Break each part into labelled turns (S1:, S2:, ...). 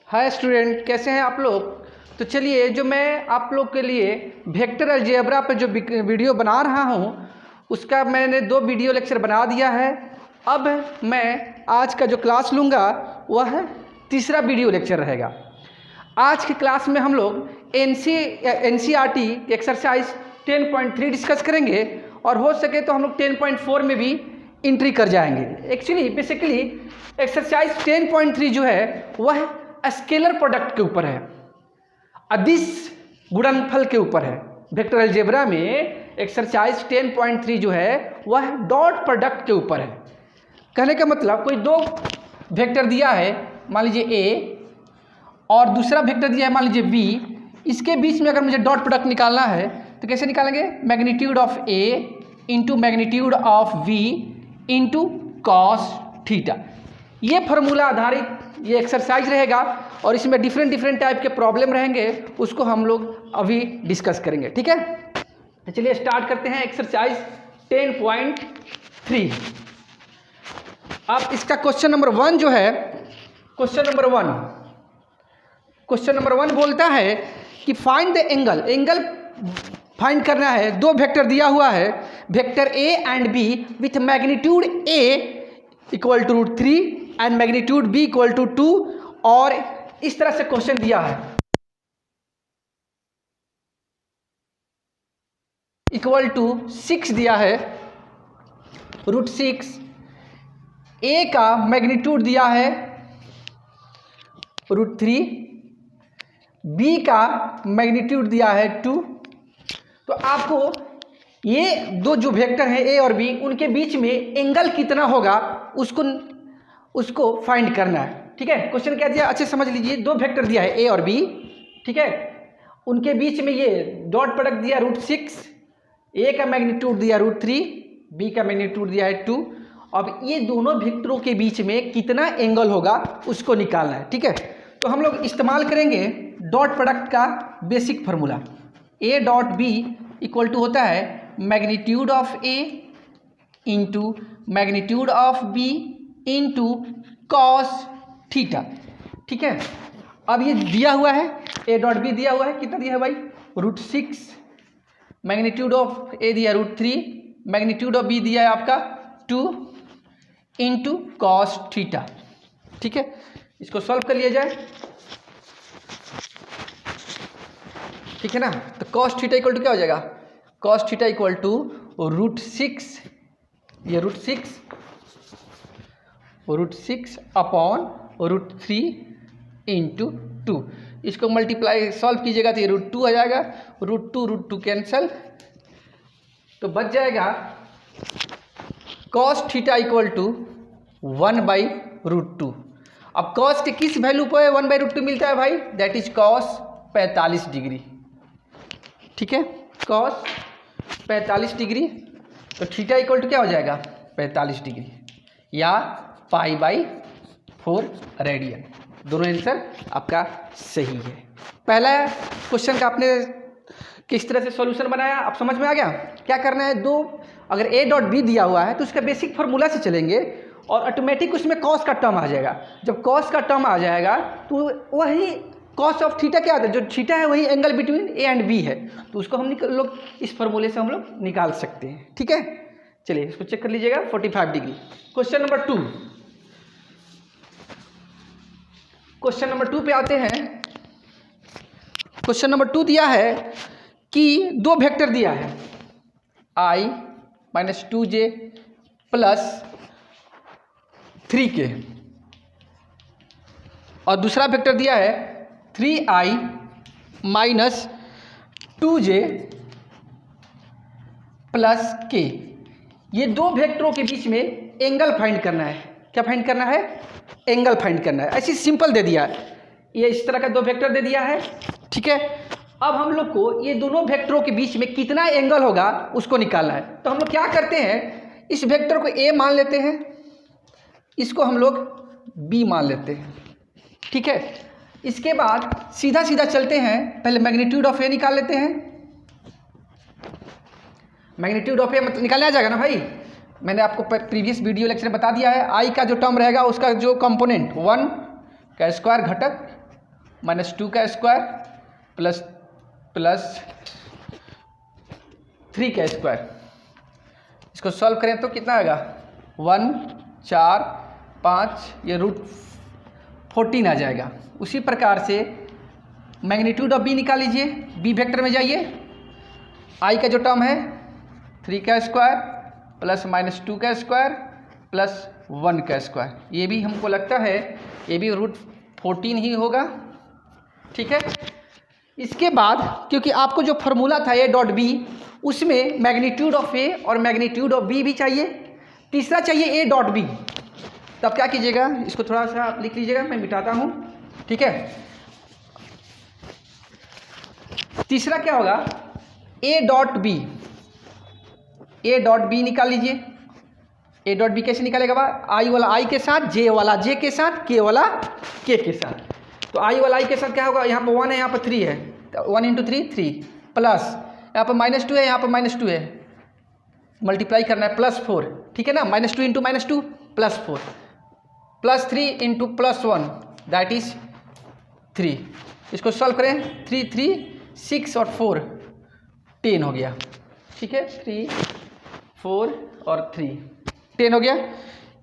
S1: Hi student, कैसे हैं आप लोग। तो चलिए, जो मैं आप लोग के लिए वेक्टर अलजेब्रा पे जो वीडियो बना रहा हूँ उसका मैंने 2 वीडियो लेक्चर बना दिया है। अब मैं आज का जो क्लास लूँगा वह तीसरा वीडियो लेक्चर रहेगा। आज की क्लास में हम लोग एनसीईआरटी एक्सरसाइज 10.3 डिस्कस करेंगे और हो सके तो हम लोग 10.4 में भी एंट्री कर जाएंगे। एक्चुअली बेसिकली एक्सरसाइज 10.3 जो है वह स्केलर प्रोडक्ट के ऊपर है, अदिश गुणनफल के ऊपर है। वेक्टर अलजेब्रा में एक्सरसाइज 10.3 जो है वह डॉट प्रोडक्ट के ऊपर है। कहने का मतलब कोई 2 वेक्टर दिया है, मान लीजिए ए, और दूसरा वेक्टर दिया है मान लीजिए बी। इसके बीच में अगर मुझे डॉट प्रोडक्ट निकालना है तो कैसे निकालेंगे? Magnitude of A into magnitude of B into cos theta. ये फार्मूला आधारित ये एक्सरसाइज रहेगा और इसमें डिफरेंट टाइप के प्रॉब्लम रहेंगे, उसको हम लोग अभी डिस्कस करेंगे। ठीक है, तो चलिए स्टार्ट करते हैं एक्सरसाइज 10.3। अब इसका क्वेश्चन नंबर 1 जो है, क्वेश्चन नंबर 1 बोलता है कि फाइंड द एंगल फाइंड करना है। 2 वेक्टर दिया हुआ है, vector A and B with magnitude A equal to √3 and magnitude B equal to 2, और इस तरह से क्वेश्चन दिया है। इक्वल टू 6 दिया है, √6। ए का मैग्नीट्यूड दिया है √3, बी का मैग्नीट्यूड दिया है 2। तो आपको ये 2 जो वेक्टर हैं ए और बी, उनके बीच में एंगल कितना होगा उसको फाइंड करना है। ठीक है, क्वेश्चन क्या दिया अच्छे समझ लीजिए। 2 वेक्टर दिया है ए और बी, ठीक है, उनके बीच में ये डॉट प्रोडक्ट दिया √6, ए का मैग्नीट्यूड दिया √3, बी का मैग्नीट्यूड दिया है 2। अब ये दोनों वेक्टरों के बीच में कितना एंगल होगा उसको निकालना है। ठीक है, तो हम लोग इस्तेमाल करेंगे डॉट प्रोडक्ट का basic formula. A dot B equal to होता है magnitude of A into magnitude of B into cos theta. ठीक है, अब ये दिया हुआ है, ए डॉट बी दिया हुआ है, कितना दिया है भाई? √6। मैग्नीट्यूड ऑफ ए दिया √3, मैग्नीट्यूड ऑफ बी दिया है आपका 2 इंटू कॉस थीटा। ठीक है, इसको सॉल्व कर लिया जाए। ठीक है ना, तो कॉस थीटा इक्वल टू क्या हो जाएगा? कॉस थीटा इक्वल टू √6, ये √6 अपॉन √3 इंटू 2। इसको मल्टीप्लाई सॉल्व कीजिएगा तो ये √2 आ जाएगा, √2 कैंसल, तो बच जाएगा कॉस थीटा इक्वल टू 1/√2। अब कॉस के किस वैल्यू पर 1/√2 मिलता है भाई? That is cos 45 degree. ठीक है, कॉस 45 डिग्री, तो थीटा इक्वल टू क्या हो जाएगा? 45 डिग्री या π/4 रेडियन। दोनों आंसर आपका सही है। पहला क्वेश्चन का आपने किस तरह से सॉल्यूशन बनाया, आप समझ में आ गया? क्या करना है, 2 अगर ए डॉट बी दिया हुआ है तो उसका बेसिक फार्मूला से चलेंगे और ऑटोमेटिक उसमें कॉस का टर्म आ जाएगा। जब कॉस का टर्म आ जाएगा तो वही कॉस ऑफ थीटा क्या आता है, जो थीटा है वही angle between A and B है, तो उसको हम लोग इस फार्मूले से हम लोग निकाल सकते हैं। ठीक है, चलिए इसको चेक कर लीजिएगा। 45 degree. Question number 2, question number 2 पे आते हैं। क्वेश्चन नंबर 2 दिया है कि 2 वेक्टर दिया है, i - 2j + 3k, और दूसरा वेक्टर दिया है 3i - 2j + k। ये 2 वेक्टरों के बीच में एंगल फाइंड करना है। क्या फाइंड करना है? एंगल फाइंड करना है। ऐसी सिंपल दे दिया है, ये इस तरह का 2 वेक्टर दे दिया है। ठीक है, अब हम लोग को ये दोनों वेक्टरों के बीच में कितना एंगल होगा उसको निकालना है। तो हम लोग क्या करते हैं, इस वेक्टर को ए मान लेते हैं, इसको हम लोग बी मान लेते हैं। ठीक है, इसके बाद सीधा चलते हैं, पहले मैग्नीट्यूड ऑफ ए निकाल लेते हैं। मैग्नीट्यूड ऑफ ए मतलब निकालने आ जाएगा ना भाई? मैंने आपको प्रीवियस वीडियो लेक्चर में बता दिया है, आई का जो टर्म रहेगा उसका जो कंपोनेंट 1 का स्क्वायर घटक -2 का स्क्वायर प्लस 3 का स्क्वायर। इसको सॉल्व करें तो कितना आएगा 1 4 5, ये √14 आ जाएगा। उसी प्रकार से मैग्नीट्यूड ऑफ बी निकाल लीजिए। बी वेक्टर में जाइए, आई का जो टर्म है 3 का स्क्वायर प्लस -2 का स्क्वायर प्लस 1 का स्क्वायर, ये भी हमको लगता है ये भी √14 ही होगा। ठीक है, इसके बाद क्योंकि आपको जो फॉर्मूला था ए डॉट बी, उसमें मैग्नीट्यूड ऑफ ए और मैग्नीट्यूड ऑफ बी भी चाहिए, तीसरा चाहिए ए डॉट बी। तब क्या कीजिएगा, इसको थोड़ा सा आप लिख लीजिएगा, मैं मिटाता हूँ। ठीक है, तीसरा क्या होगा A dot B. A dot B निकाल लीजिए। ए डॉट बी कैसे निकालेगा बा, आई वाला आई के साथ, जे वाला जे के साथ, के वाला के साथ। तो आई वाला आई के साथ क्या होगा, यहाँ पर 1 है, यहाँ पर 3 है, तो 1 × 3 3 प्लस यहाँ पर -2 है, यहाँ पर -2 है, मल्टीप्लाई करना है +4। ठीक है ना, -2 × -2 +4 प्लस 3 × +1 दैट इज 3। इसको सॉल्व करें, 3 3 6 और 4 10 हो गया। ठीक है, 3 4 और 3 10 हो गया।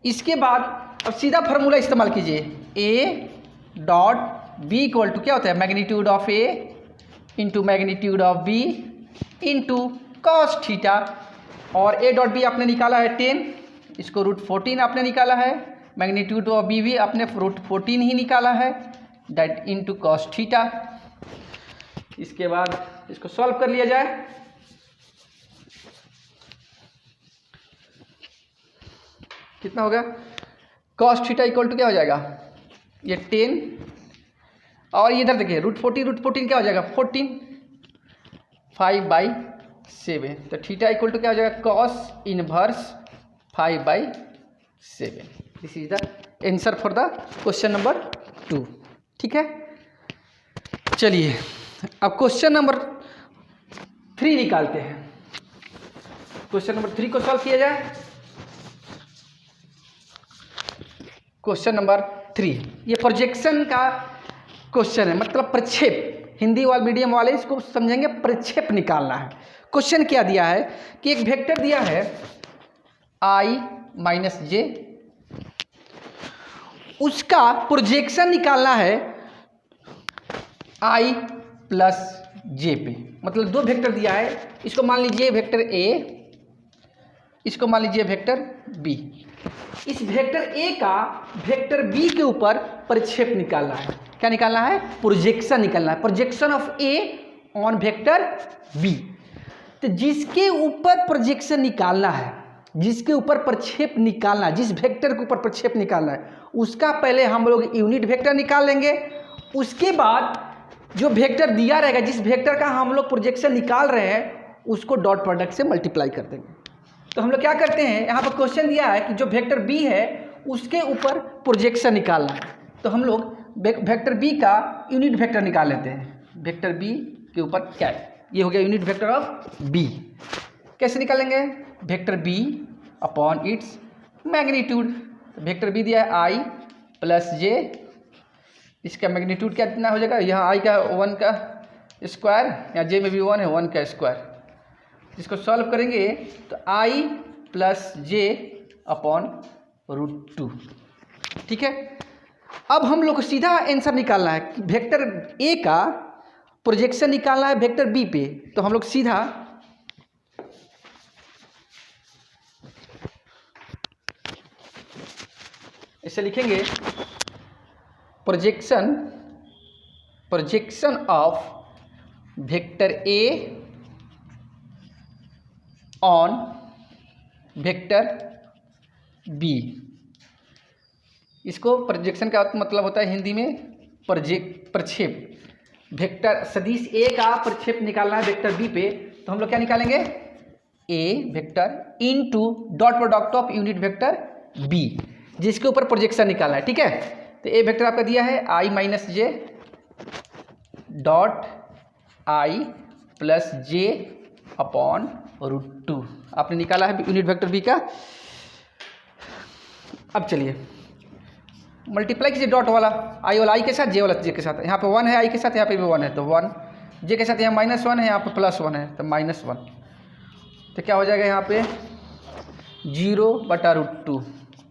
S1: इसके बाद अब सीधा फार्मूला इस्तेमाल कीजिए, A dot B equal to क्या होता है magnitude of A into magnitude of B into cos theta. और ए डॉट बी आपने निकाला है 10, इसको √14 आपने निकाला है, मैग्नीट्यूड ऑफ बी भी आपने √14 ही निकाला है, दैट इंटू कॉस थीटा। इसके बाद इसको सॉल्व कर लिया जाए। कितना होगा, कॉस थीटा इक्वल टू क्या हो जाएगा, ये 10 और इधर देखिए √14 क्या हो जाएगा 14, 5/7। तो थीटा इक्वल टू क्या हो जाएगा cos inverse 5/7। This is the answer for the question number 2। ठीक है, चलिए अब क्वेश्चन नंबर 3 निकालते हैं। क्वेश्चन नंबर 3 को सॉल्व किया जाए। क्वेश्चन नंबर 3 ये प्रोजेक्शन का क्वेश्चन है, मतलब प्रक्षेप। हिंदी वाले मीडियम वाले इसको समझेंगे, प्रक्षेप निकालना है। क्वेश्चन क्या दिया है कि एक वेक्टर दिया है i - j, उसका प्रोजेक्शन निकालना है i + j पे। मतलब दो वेक्टर दिया है, इसको मान लीजिए वेक्टर a, इसको मान लीजिए वेक्टर b। इस वेक्टर a का वेक्टर b के ऊपर प्रक्षेप निकालना है। क्या निकालना है, प्रोजेक्शन निकालना है, projection of a on vector b। तो जिसके ऊपर प्रोजेक्शन निकालना है, जिसके ऊपर प्रक्षेप निकालना है, जिस वेक्टर के ऊपर प्रक्षेप निकालना है, उसका पहले हम लोग यूनिट वेक्टर निकाल लेंगे। उसके बाद जो वेक्टर दिया रहेगा, जिस वेक्टर का हम लोग प्रोजेक्शन निकाल रहे हैं, उसको डॉट प्रोडक्ट से मल्टीप्लाई कर देंगे। तो हम लोग क्या करते हैं, यहाँ पर क्वेश्चन दिया है कि जो वेक्टर बी है उसके ऊपर प्रोजेक्शन निकालना है, तो हम लोग वेक्टर बी का यूनिट वेक्टर निकाल लेते हैं। वेक्टर बी के ऊपर क्या है, ये हो गया यूनिट वेक्टर ऑफ बी। कैसे निकालेंगे, vector B upon its magnitude. Vector B दिया है i + j, इसका मैग्नीट्यूड क्या कितना हो जाएगा, यहाँ i का 1 का स्क्वायर, यहाँ j में भी 1 है, 1 का स्क्वायर। इसको सॉल्व करेंगे तो i + j अपॉन √2। ठीक है, अब हम लोग को सीधा आंसर निकालना है कि वेक्टर a का प्रोजेक्शन निकालना है वेक्टर b पे। तो हम लोग सीधा इसे लिखेंगे, projection of vector a on vector b। इसको प्रोजेक्शन का मतलब होता है हिंदी में प्रक्षेप। वेक्टर सदिश a का प्रक्षेप निकालना है वेक्टर b पे, तो हम लोग क्या निकालेंगे, a vector into dot product of unit vector b, जिसके ऊपर प्रोजेक्शन निकालना है। ठीक है, तो a वेक्टर आपका दिया है i - j dot i + j upon √2 आपने निकाला है यूनिट वेक्टर b का। अब चलिए मल्टीप्लाई कीजिए डॉट वाला, आई वाला आई के साथ, जे वाला जे के साथ। यहाँ पे 1 है आई के साथ, यहाँ पे भी 1 है तो 1, जे के साथ यहाँ -1 है, यहाँ पे +1 है तो -1। तो क्या हो जाएगा यहाँ पे 0/√2।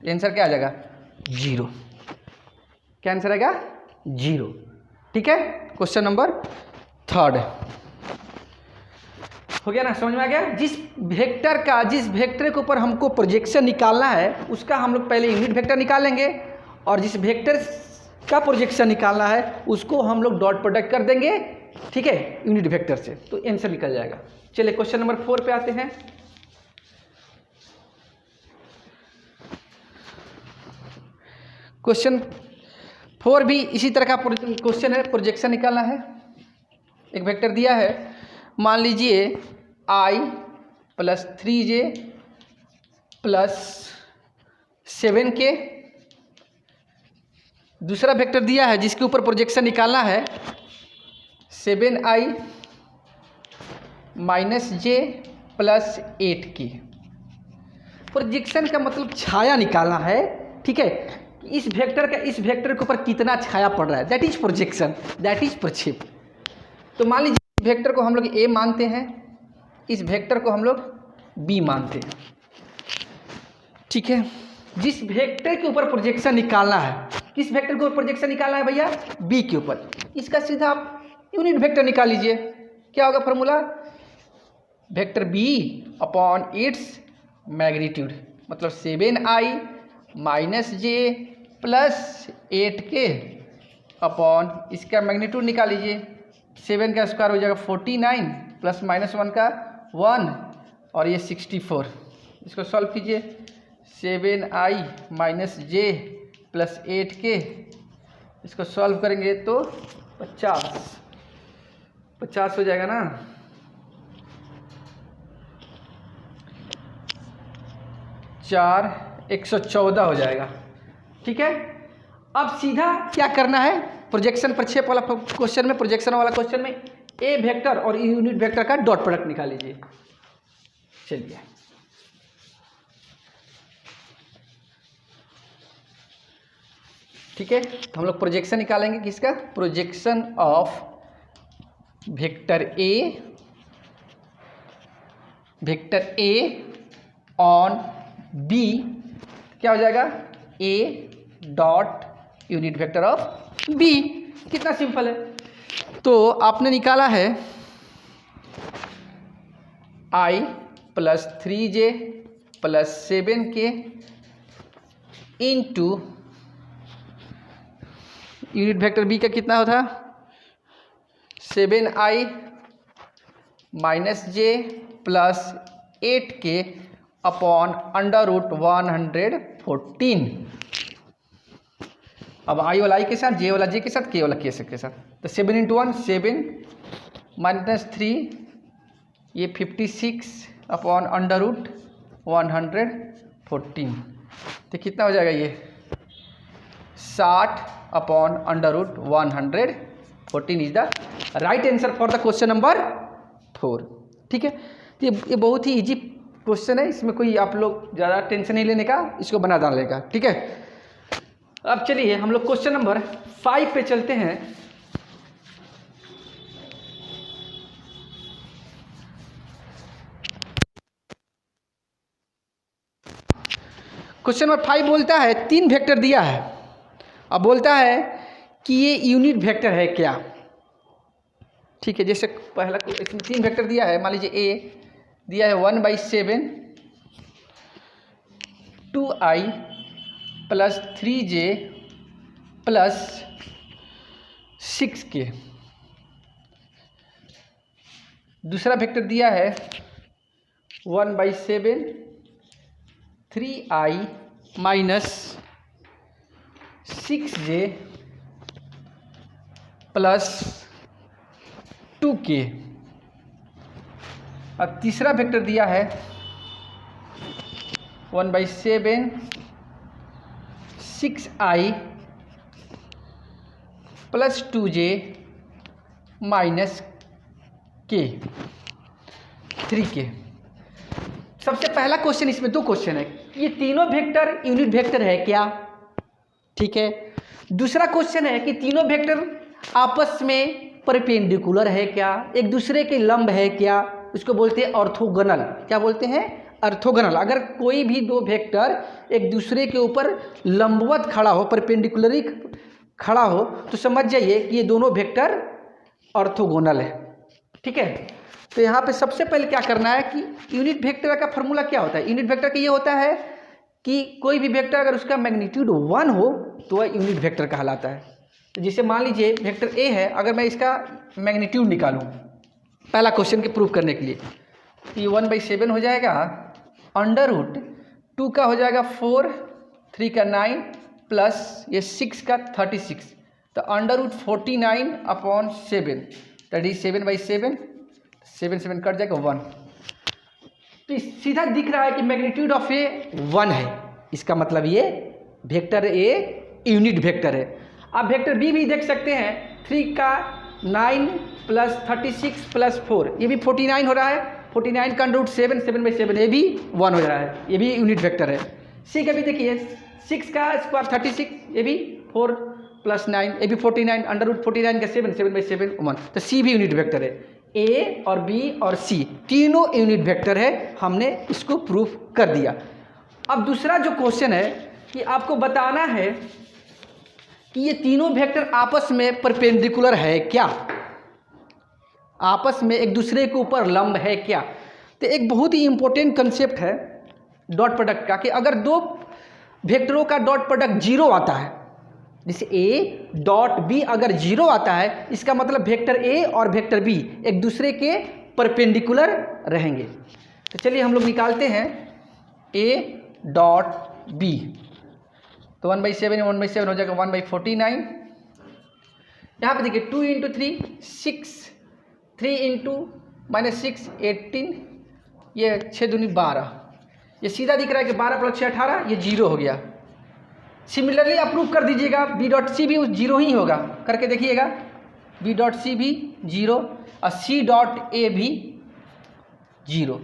S1: आंसर क्या आ जाएगा 0। क्या आंसर आएगा 0। ठीक है, क्वेश्चन नंबर 3 हो गया ना, समझ में आ गया। जिस वेक्टर के ऊपर हमको प्रोजेक्शन निकालना है उसका हम लोग पहले यूनिट वेक्टर निकालेंगे, और जिस वेक्टर का प्रोजेक्शन निकालना है उसको हम लोग डॉट प्रोडक्ट कर देंगे, ठीक है, यूनिट वेक्टर से, तो आंसर निकल जाएगा। चलिए क्वेश्चन नंबर 4 पे आते हैं। क्वेश्चन 4 भी इसी तरह का क्वेश्चन है, प्रोजेक्शन निकालना है। एक वेक्टर दिया है, मान लीजिए I + 3j + 7k। दूसरा वेक्टर दिया है जिसके ऊपर प्रोजेक्शन निकालना है 7i - j + 8k। प्रोजेक्शन का मतलब छाया निकालना है, ठीक है, इस वेक्टर के ऊपर कितना छाया पड़ रहा है, that is projection, that is प्रक्षेप। तो मान लीजिए वेक्टर को हम लोग a मानते हैं, इस वेक्टर को हम लोग b मानते हैं, ठीक है। जिस वेक्टर के ऊपर प्रोजेक्शन निकालना है, किस वेक्टर के ऊपर प्रोजेक्शन निकालना है भैया, b के ऊपर, इसका सीधा आप यूनिट वेक्टर निकाल लीजिए। क्या होगा formula, vector b upon its magnitude, मतलब 7i - j + 8k अपॉन इसका मैग्नीट्यूड निकाल लीजिए। 7 का स्क्वायर हो जाएगा 49 प्लस -1 का 1 और ये 64। इसको सॉल्व कीजिए, 7i - j + 8k, इसको सॉल्व करेंगे तो 50 हो जाएगा ना। चार 114 हो जाएगा, ठीक है। अब सीधा क्या करना है, प्रोजेक्शन प्रक्षेप वाला क्वेश्चन में, प्रोजेक्शन वाला क्वेश्चन में ए वेक्टर और यूनिट वेक्टर का डॉट प्रोडक्ट निकाल लीजिए। चलिए ठीक है, तो हम लोग प्रोजेक्शन निकालेंगे किसका, projection of vector A on B, क्या हो जाएगा a dot unit vector of b। कितना सिंपल है। तो आपने निकाला है I + 3j + 7k into unit vector b का कितना होता, 7i - j + 8k अपॉन √114। अब i वाला i के साथ, j वाला j के साथ, k वाला k के साथ, तो 7 × 1 7 -3 ये 56 अपॉन √114। तो कितना हो जाएगा ये 60 upon √114 is the right answer for the question number 4। ठीक है, तो ये बहुत ही इजी क्वेश्चन है, इसमें कोई आप लोग ज़्यादा टेंशन नहीं लेने का, इसको बना डालने का। ठीक है, अब चलिए हम लोग क्वेश्चन नंबर 5 पे चलते हैं। क्वेश्चन नंबर 5 बोलता है 3 वेक्टर दिया है, अब बोलता है कि ये यूनिट वेक्टर है क्या। ठीक है, जैसे पहला इसमें 3 वेक्टर दिया है, मान लीजिए ए दिया है 1/7 2i + 3j + 6k। दूसरा वेक्टर दिया है 1/7 3i - 6j + 2k। और तीसरा वेक्टर दिया है 1/7 6i + 2j - k 3k। सबसे पहला क्वेश्चन, इसमें 2 क्वेश्चन है, ये तीनों वेक्टर यूनिट वेक्टर है क्या। ठीक है, दूसरा क्वेश्चन है कि तीनों वेक्टर आपस में परपेंडिकुलर है क्या, एक दूसरे के लंब है क्या, उसको बोलते हैं ऑर्थोगोनल। क्या बोलते हैं? ऑर्थोगोनल। अगर कोई भी दो वेक्टर एक दूसरे के ऊपर लंबवत खड़ा हो, परपेंडिकुलरी खड़ा हो, तो समझ जाइए कि ये दोनों वेक्टर ऑर्थोगोनल है। ठीक है, तो यहाँ पे सबसे पहले क्या करना है कि यूनिट वेक्टर का फॉर्मूला क्या होता है। यूनिट वेक्टर का ये होता है कि कोई भी वेक्टर अगर उसका मैग्नीट्यूड 1 हो तो वह यूनिट वेक्टर कहलाता है। तो जैसे मान लीजिए वेक्टर ए है, अगर मैं इसका मैग्नीट्यूड निकालूं पहला क्वेश्चन के प्रूव करने के लिए, तो ये 1/7 हो जाएगा, √2 का हो जाएगा 4, 3 का 9 प्लस ये 6 का 36, तो √49/7 दैट इज 7/7, 7 कट जाएगा 1। तो सीधा दिख रहा है कि मैग्नीट्यूड ऑफ ए 1 है, इसका मतलब ये वेक्टर ए यूनिट वेक्टर है। आप वेक्टर बी भी देख सकते हैं, 3 का 9 प्लस 36 प्लस 4, ये भी 49 हो रहा है, 49 का √7, 7/7, ये भी 1 हो रहा है, ये भी यूनिट वेक्टर है। सी का भी देखिए, 6 का स्क्वायर 36, ये भी 4 प्लस 9, ये भी 49, √49 का 7, 7/7, 1, तो सी भी यूनिट वेक्टर है। ए और बी और सी तीनों यूनिट वेक्टर है, हमने इसको प्रूफ कर दिया। अब दूसरा जो क्वेश्चन है कि आपको बताना है कि ये तीनों वेक्टर आपस में परपेंडिकुलर है क्या, आपस में एक दूसरे के ऊपर लंब है क्या। तो एक बहुत ही इंपॉर्टेंट कंसेप्ट है डॉट प्रोडक्ट का, कि अगर दो वेक्टरों का डॉट प्रोडक्ट 0 आता है, जैसे ए डॉट बी अगर 0 आता है, इसका मतलब वेक्टर ए और वेक्टर बी एक दूसरे के परपेंडिकुलर रहेंगे। तो चलिए हम लोग निकालते हैं ए डॉट बी, तो 1/7 1/7 हो जाएगा 1/49। यहाँ पे देखिए 2 × 3 6, 3 × -6 18, ये 6 दूनी 12, ये सीधा दिख रहा है कि 12 + 6 18, ये 0 हो गया। सिमिलरली आप प्रूव कर दीजिएगा बी डॉट सी भी 0 ही होगा, करके देखिएगा, बी डॉट सी भी 0 और सी डॉट ए भी 0।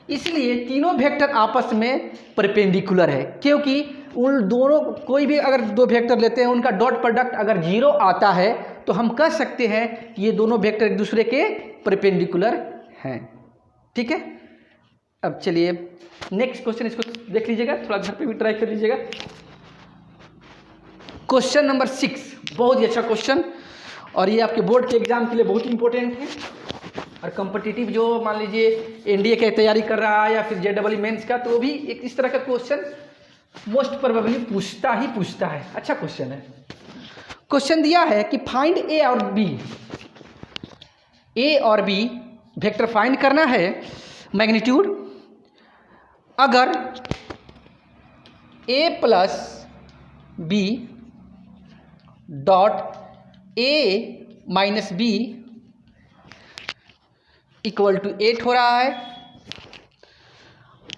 S1: इसलिए तीनों वेक्टर आपस में परपेंडिकुलर है, क्योंकि उन दोनों, कोई भी अगर दो वेक्टर लेते हैं उनका डॉट प्रोडक्ट अगर 0 आता है तो हम कह सकते हैं कि ये दोनों वेक्टर एक दूसरे के परपेंडिकुलर हैं। ठीक है, अब चलिए नेक्स्ट क्वेश्चन, इसको देख लीजिएगा, थोड़ा घर पे भी ट्राई कर लीजिएगा। क्वेश्चन नंबर 6 बहुत ही अच्छा क्वेश्चन, और ये आपके बोर्ड के एग्जाम के लिए बहुत इंपॉर्टेंट है, और कॉम्पिटिटिव जो मान लीजिए एनडीए की तैयारी कर रहा है या फिर जेडबल मेंस का, तो वो भी एक इस तरह का क्वेश्चन मोस्ट प्रोबेबली पूछता है। अच्छा क्वेश्चन है। क्वेश्चन दिया है कि फाइंड ए और बी वेक्टर फाइंड करना है मैग्नीट्यूड, अगर A plus B dot A minus B equal to 8 हो रहा है,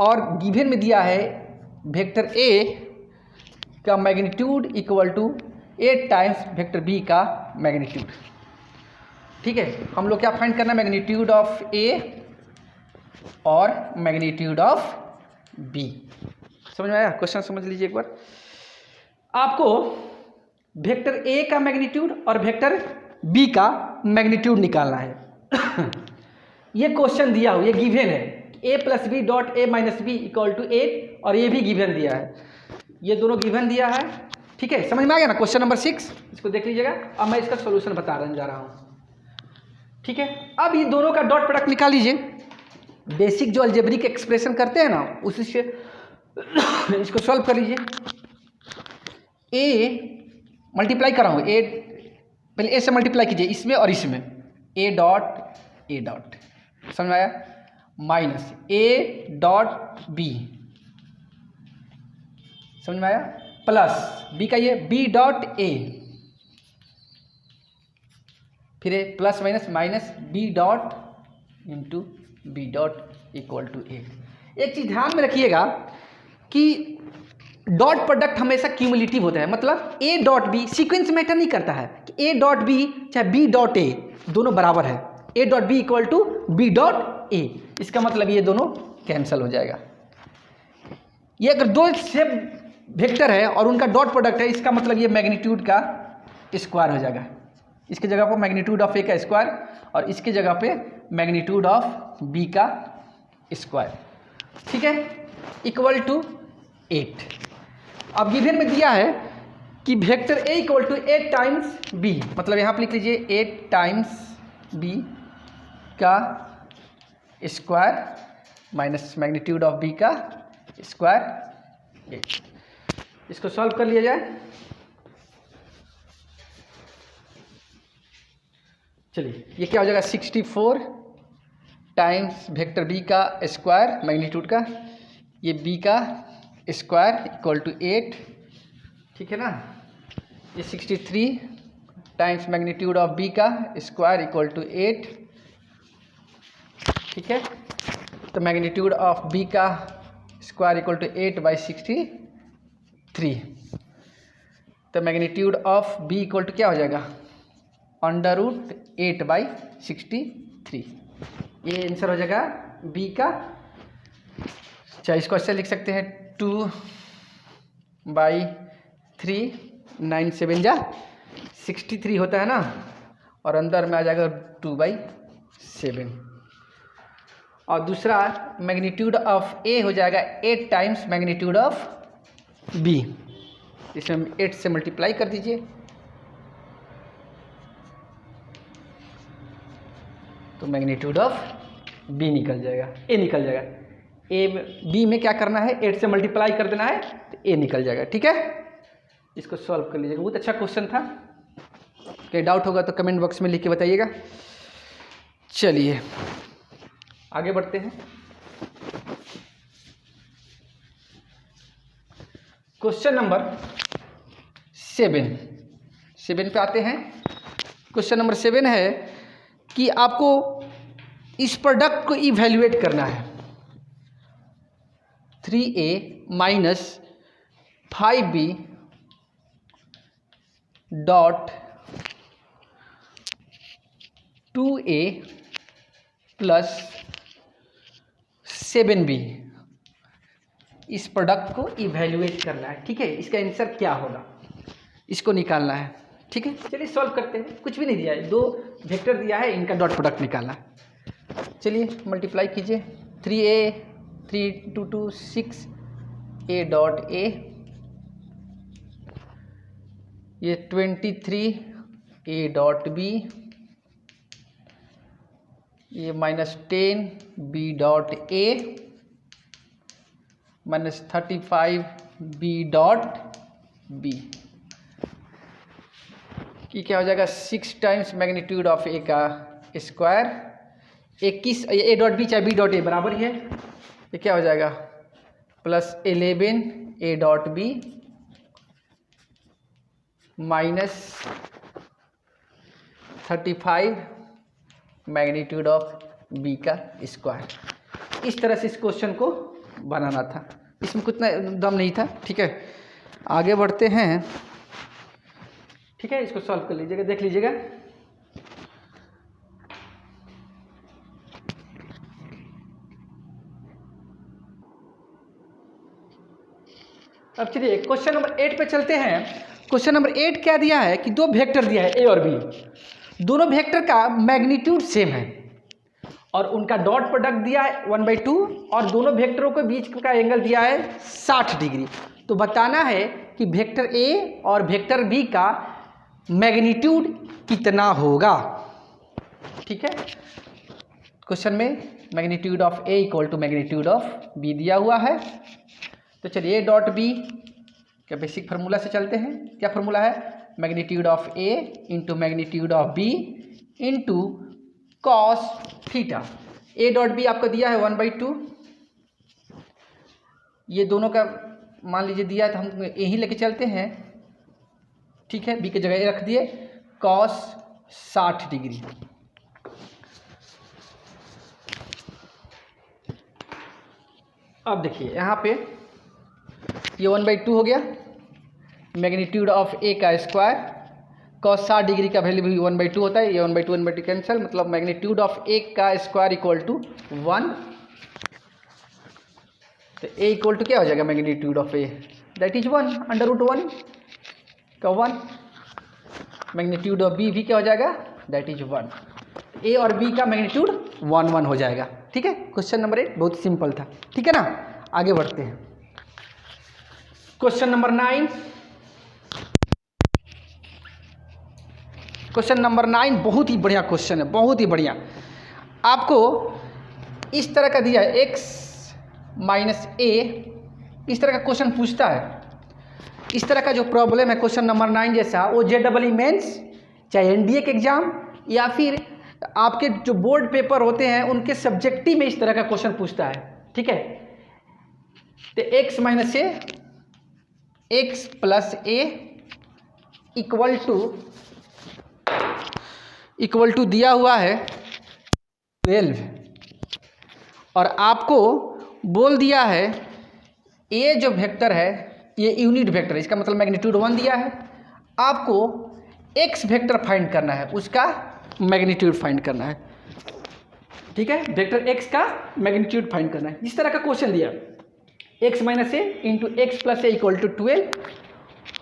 S1: और गिवन में दिया है वेक्टर ए का magnitude equal to 8 times vector B का मैग्नीट्यूड। ठीक है, हम लोग क्या फाइंड करना है, मैग्नीट्यूड ऑफ ए और मैग्नीट्यूड ऑफ बी। समझ में आया क्वेश्चन? समझ लीजिए एक बार। आपको वेक्टर ए का मैग्नीट्यूड और वेक्टर बी का मैग्नीट्यूड निकालना है। ये क्वेश्चन दिया हुआ, ये गिवन है, A plus B dot A minus B equal to 8, और ये भी गिवन दिया है, ये दोनों गिवन दिया है। ठीक है, समझ में आ गया ना क्वेश्चन नंबर 6, इसको देख लीजिएगा। अब मैं इसका सॉल्यूशन बताने जा रहा हूँ। ठीक है, अब ये दोनों का डॉट प्रोडक्ट निकाल लीजिए। बेसिक जो अलजेब्रिक एक्सप्रेशन करते हैं ना, उसी से इसको सॉल्व कर लीजिए। ए मल्टीप्लाई कर रहा हूँ, ए पहले ए से मल्टीप्लाई कीजिए, इसमें और इसमें, ए डॉट समझ में आया, माइनस ए डॉट बी समझ में आया, प्लस बी का ये बी डॉट ए, फिर A plus minus B dot into B dot equal to A. एक चीज़ ध्यान में रखिएगा कि डॉट प्रोडक्ट हमेशा क्यूमुलेटिव होता है, मतलब A dot B sequence matter नहीं करता है कि ए डॉट बी चाहे बी डॉट ए दोनों बराबर है, A dot B equal to B dot A, इसका मतलब ये दोनों कैंसिल हो जाएगा। ये अगर दो सेम वेक्टर है और उनका डॉट प्रोडक्ट है, इसका मतलब ये मैग्नीट्यूड का स्क्वायर हो जाएगा। इसके जगह पर मैग्नीट्यूड ऑफ ए का स्क्वायर और इसके जगह पे मैग्नीट्यूड ऑफ बी का स्क्वायर, ठीक है, इक्वल टू 8। अब गिवन में दिया है कि vector A equal to 8 times B, मतलब यहाँ पर लिख लीजिए 8 टाइम्स बी का square minus magnitude of B का स्क्वायर 8। इसको सॉल्व कर लिया जाए। चलिए ये क्या हो जाएगा 64 टाइम्स वेक्टर बी का स्क्वायर मैग्नीट्यूड का, ये बी का स्क्वायर इक्वल टू 8, ठीक है ना। ये 63 टाइम्स मैग्नीट्यूड ऑफ बी का स्क्वायर इक्वल टू 8, ठीक है। तो मैग्नीट्यूड ऑफ बी का स्क्वायर इक्वल टू 8/63। तो magnitude of B equal to क्या हो जाएगा √8/63। ये आंसर हो जाएगा बी का। चाहे इसको ऐसे लिख सकते हैं 2/3, 9 7 जा 63 होता है ना, और अंदर में आ जाएगा 2/7। और दूसरा मैग्नीट्यूड ऑफ ए हो जाएगा 8 टाइम्स मैग्नीट्यूड ऑफ बी, इसमें 8 से मल्टीप्लाई कर दीजिए। तो मैग्नीट्यूड ऑफ बी निकल जाएगा, ए निकल जाएगा। ए बी में क्या करना है 8 से मल्टीप्लाई कर देना है तो ए निकल जाएगा, ठीक है। इसको सॉल्व कर लीजिएगा, बहुत अच्छा क्वेश्चन था। कोई डाउट होगा तो कमेंट बॉक्स में लिख के बताइएगा। चलिए आगे बढ़ते हैं। क्वेश्चन नंबर 7 पे आते हैं। क्वेश्चन नंबर 7 है कि आपको इस प्रोडक्ट को इवैल्यूएट करना है। 3a minus 5b dot 2a plus 7b, इस प्रोडक्ट को इवैल्यूएट करना है, ठीक है। इसका आंसर क्या होगा इसको निकालना है, ठीक है। चलिए सॉल्व करते हैं। कुछ भी नहीं दिया है, 2 वेक्टर दिया है, इनका डॉट प्रोडक्ट निकालना है। चलिए मल्टीप्लाई कीजिए। 3a 3 2 2 6 a डॉट a, ये 23 a डॉट b, ये -10 b dot a, -35 b dot b, कि क्या हो जाएगा 6 टाइम्स मैग्नीट्यूड ऑफ ए का स्क्वायर 21, ए डॉट बी चाहे बी डॉट ए बराबर ही है। ये क्या हो जाएगा +11 A dot B -35 magnitude of B का स्क्वायर। इस तरह से इस क्वेश्चन को बनाना था, इसमें कुछ दम नहीं था, ठीक है। आगे बढ़ते हैं, ठीक है। इसको सॉल्व कर लीजिएगा, देख लीजिएगा। अब चलिए क्वेश्चन नंबर 8 पे चलते हैं। क्वेश्चन नंबर 8 क्या दिया है कि 2 वेक्टर दिया है ए और बी, दोनों वेक्टर का मैग्नीट्यूड सेम है और उनका डॉट प्रोडक्ट दिया है 1/2 और दोनों वेक्टरों के बीच का एंगल दिया है 60 डिग्री। तो बताना है कि वेक्टर ए और वेक्टर बी का मैग्नीट्यूड कितना होगा, ठीक है। क्वेश्चन में magnitude of A equal to magnitude of B दिया हुआ है। तो चलिए ए डॉट बी का बेसिक फार्मूला से चलते हैं। क्या फार्मूला है magnitude of A into magnitude of B into cos theta. A dot B आपको दिया है 1/2, ये दोनों का मान लीजिए दिया है तो हम यही लेके चलते हैं, ठीक है। बी की जगह रख दिए कॉस 60 डिग्री। अब देखिए यहाँ पे ये 1/2 हो गया, मैग्नीट्यूड ऑफ ए का स्क्वायर कॉस 60 डिग्री का वैल्यू भी 1/2 होता है, ये 1/2 कैंसिल, मतलब मैग्नीट्यूड ऑफ ए का स्क्वायर इक्वल टू 1। तो ए इक्वल टू क्या हो जाएगा magnitude of A, that is 1 √1 का 1। मैग्नीट्यूड ऑफ बी भी क्या हो जाएगा, दैट इज 1। ए और बी का मैग्नीट्यूड 1 1 हो जाएगा। ठीक है, क्वेश्चन नंबर 8 बहुत सिंपल था। ठीक है ना, आगे बढ़ते हैं। क्वेश्चन नंबर 9, क्वेश्चन नंबर 9 बहुत ही बढ़िया क्वेश्चन है, बहुत ही बढ़िया। आपको इस तरह का दिया है x माइनस ए, इस तरह का क्वेश्चन पूछता है। इस तरह का जो प्रॉब्लम है क्वेश्चन नंबर 9 जैसा, वो JEE मेंस चाहे NDA के एग्जाम या फिर आपके जो बोर्ड पेपर होते हैं उनके सब्जेक्टिव में इस तरह का क्वेश्चन पूछता है। ठीक है, तो x minus A, X plus A equal to दिया हुआ है 12, और आपको बोल दिया है ए जो वेक्टर है ये यूनिट वेक्टर है, इसका मतलब मैग्नीट्यूड 1 दिया है। आपको एक्स वेक्टर फाइंड करना है, उसका मैग्नीट्यूड फाइंड करना है। ठीक है, वेक्टर एक्स का मैग्नीट्यूड फाइंड करना है। इस तरह का क्वेश्चन दिया, X minus A into X plus A equal to 12,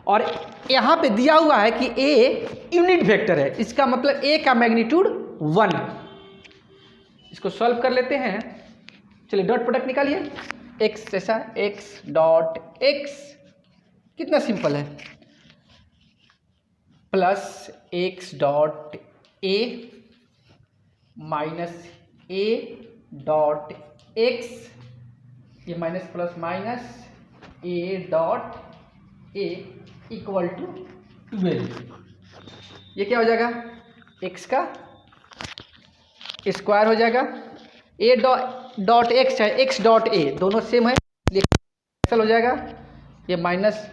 S1: और यहाँ पे दिया हुआ है कि ए यूनिट वेक्टर है, इसका मतलब ए का मैग्नीट्यूड 1। इसको सॉल्व कर लेते हैं। चलिए डॉट प्रोडक्ट निकालिए, एक्स जैसा एक्स डॉट एक्स, कितना सिंपल है, plus X dot A minus A dot X, ये minus plus minus A dot A equal to 12। ये क्या हो जाएगा, एक्स का स्क्वायर हो जाएगा, ए डॉट एक्स है एक्स डॉट ए दोनों सेम है, कैंसिल हो जाएगा। ये माइनस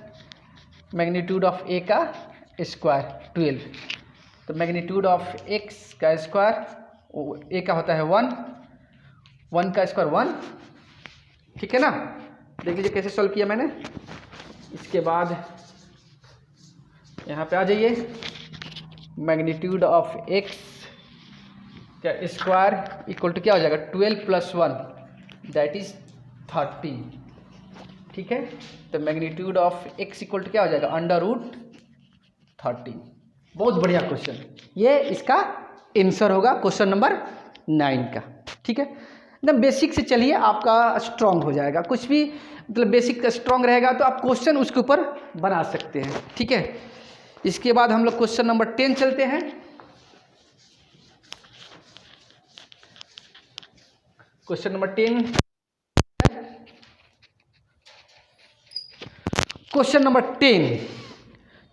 S1: मैग्नीट्यूड ऑफ ए का स्क्वायर 12, तो मैग्नीट्यूड ऑफ एक्स का स्क्वायर ए का होता है 1, 1 का स्क्वायर 1। ठीक है ना, देख लीजिए कैसे सॉल्व किया मैंने। इसके बाद यहाँ पे आ जाइए, मैग्नीट्यूड ऑफ एक्स का स्क्वायर इक्वल टू क्या हो जाएगा, 12 प्लस 1 दैट इज 13। ठीक है, तो magnitude of X equal to क्या हो जाएगा, अंडर रूट 13। बहुत बढ़िया क्वेश्चन, ये इसका आंसर होगा क्वेश्चन नंबर 9 का। ठीक है, एकदम बेसिक से चलिए, आपका स्ट्रांग हो जाएगा। कुछ भी मतलब बेसिक स्ट्रांग रहेगा तो आप क्वेश्चन उसके ऊपर बना सकते हैं। ठीक है, इसके बाद हम लोग क्वेश्चन नंबर 10 चलते हैं। Question number 10, question number 10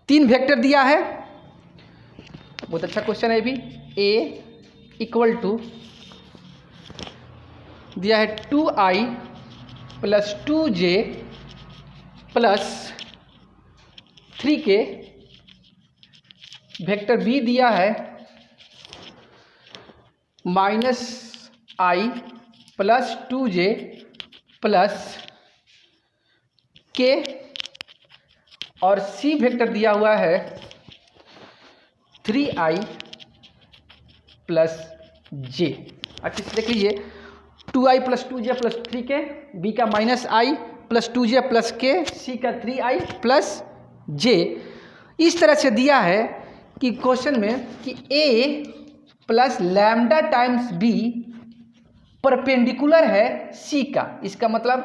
S1: 3 vector दिया है, बहुत अच्छा क्वेश्चन है। भी ए इक्वल टू दिया है 2i plus 2j plus 3k, vector B दिया है minus i plus 2j plus k, और सी वेक्टर दिया हुआ है 3i प्लस j। अच्छे से देख लीजिए, 2i plus 2j plus 3k, B का minus i plus 2j plus k, C का 3i प्लस j। इस तरह से दिया है कि क्वेश्चन में कि a plus lambda times b perpendicular है c का, इसका मतलब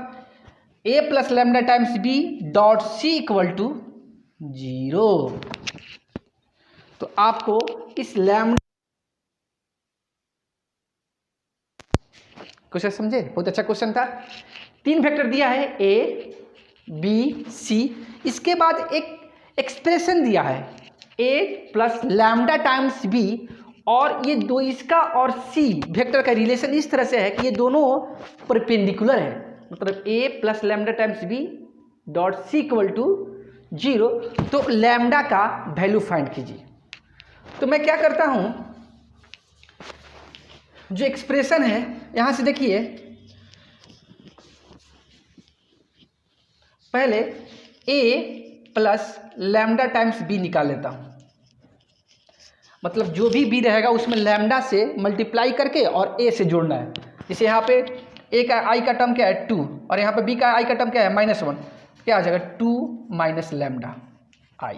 S1: a plus lambda times b dot c equal to 0। तो आपको इस लैम्डा, क्वेश्चन समझे, बहुत अच्छा क्वेश्चन था। 3 वेक्टर दिया है a b c, इसके बाद एक एक्सप्रेशन दिया है a plus lambda times b, और ये दो, इसका और c वेक्टर का रिलेशन इस तरह से है कि ये दोनों परपेंडिकुलर है, मतलब a plus lambda times b dot c equal to 0। तो लैम्डा का वैल्यू फाइंड कीजिए। तो मैं क्या करता हूं, जो एक्सप्रेशन है यहां से देखिए, पहले a plus lambda times b निकाल लेता हूं, मतलब जो भी b रहेगा उसमें लैम्डा से मल्टीप्लाई करके और a से जोड़ना है। जैसे यहाँ पे a का i का टर्म क्या है 2, और यहाँ पे b का i का टर्म क्या है -1, क्या आ जाएगा 2 माइनस लैम्डा i।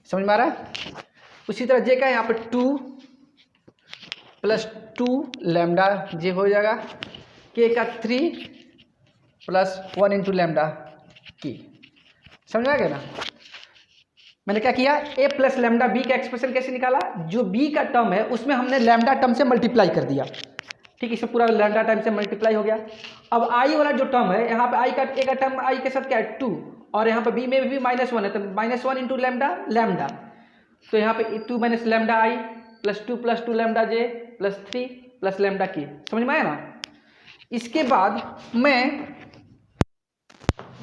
S1: समझ में आ रहा है? उसी तरह जे का यहाँ पे 2 + 2 लैम्डा जे हो जाएगा, के का 3 + 1 × लैम्डा के। समझ आ गया ना। मैंने क्या किया, a + लैम्डा b का एक्सप्रेशन कैसे निकाला, जो b का टर्म है उसमें हमने लैम्डा टर्म से मल्टीप्लाई कर दिया, ठीक है, इसमें पूरा लैम्डा टाइम से मल्टीप्लाई हो गया। अब i वाला जो टर्म है यहाँ पे a का टर्म i के साथ क्या है 2, और यहाँ पे b में भी -1 है, तो -1 × लैम्डा, तो यहाँ पे 2 - lambda i +2 + 2 lambda j +3 + lambda k। समझ में आया ना। इसके बाद मैं